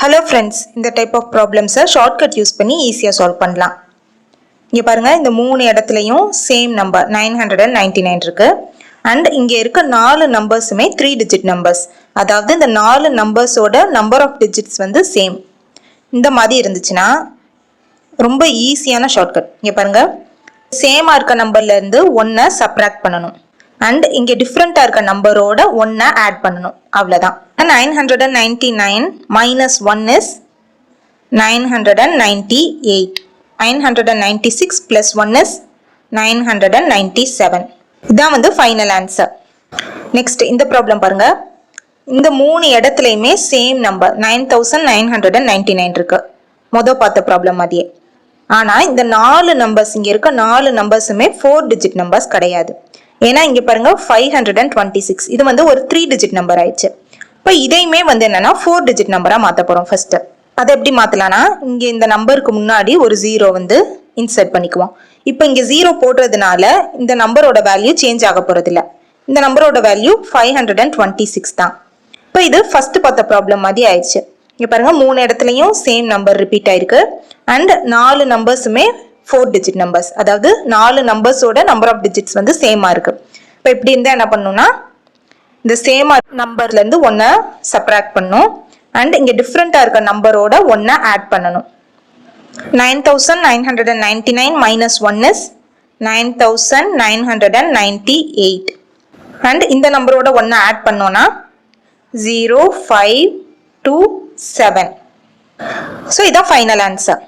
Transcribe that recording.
Hello friends, இந்த type of problems shortcut use பண்ணி ஈஸியா சால்வ் பண்ணலாம். இங்க பாருங்க இந்த மூணு இடத்துலயும் சேம் நம்பர் 999 இருக்கு. அண்ட் இங்க இருக்க நாலு நம்பர்ஸுமே 3 digit numbers. அதாவது இந்த நாலு நம்பர்ஸோட நம்பர் ஆஃப் டிஜிட்ஸ் வந்து சேம். இந்த மாதிரி இருந்துச்சுன்னா ரொம்ப ஈஸியான ஷார்ட்கட். இங்க பாருங்க சேமா இருக்க நம்பர்ல இருந்து 1 சப்ட்ராக்ட் பண்ணணும். அண்ட் இங்க டிஃப்ரெண்டா இருக்க நம்பரோட 1 ஆட் பண்ணணும். அவ்வளவுதான். 999 minus 1 is 998. 996 plus 1 is 997. இதான் வந்து ஃபைனல் ஆன்சர். நெக்ஸ்ட் இந்த ப்ராப்ளம் பாருங்க. இந்த மூணு இடத்துலையுமே சேம் நம்பர் 9999 இருக்கு. பார்த்த ப்ராப்ளம் மாதிரியே. ஆனா இந்த நாலு நம்பர்ஸ் இங்க இருக்க நாலு நம்பர்ஸுமே 4 digit நம்பர்ஸ் கிடையாது. ஏன்னா இங்க பாருங்க 526 இது வந்து ஒரு 3 digit நம்பர் ஆயிடுச்சு. இப்போ இதையுமே வந்து என்னன்னா 4 digit நம்பரா மாத்த போறோம் ஃபர்ஸ்ட். அதை எப்படி மாத்தலாம்னா இங்க இந்த நம்பருக்கு முன்னாடி ஒரு 0 வந்து இன்சர்ட் பண்ணிக்குவோம். இப்போ இங்க 0 போடுறதுனால இந்த நம்பரோட வேல்யூ சேஞ்ச் ஆக போறது இல்ல. இந்த நம்பரோட வேல்யூ 526 தான். இப்போ இது ஃபர்ஸ்ட் பார்த்த ப்ராப்ளம் மாதிரி ஆயிடுச்சு. இங்க பாருங்க மூணு இடத்துலயும் சேம் நம்பர் ரிப்பீட் ஆயிருக்கு. அண்ட் நாலு நம்பர்ஸுமே 4 digit numbers. அதாவது நாலு நம்பர்ஸோட நம்பர் ஆஃப் டிஜிட்ஸ் வந்து சேமா இருக்கு. இப்போ இப்படி இருந்தா என்ன பண்ணணும்னா இந்த சேமா நம்பர்ல இருந்து 1 சப்ட்ராக்ட் பண்ணணும். அண்ட் இங்க டிஃப்ரெண்டா இருக்க நம்பரோட 1 ஆட் பண்ணணும். 9999 minus 1 is 9998. அண்ட் இந்த நம்பரோட 1 ஆட் பண்ணோம்னா 0527. ஸோ இதான் ஃபைனல் ஆன்சர்.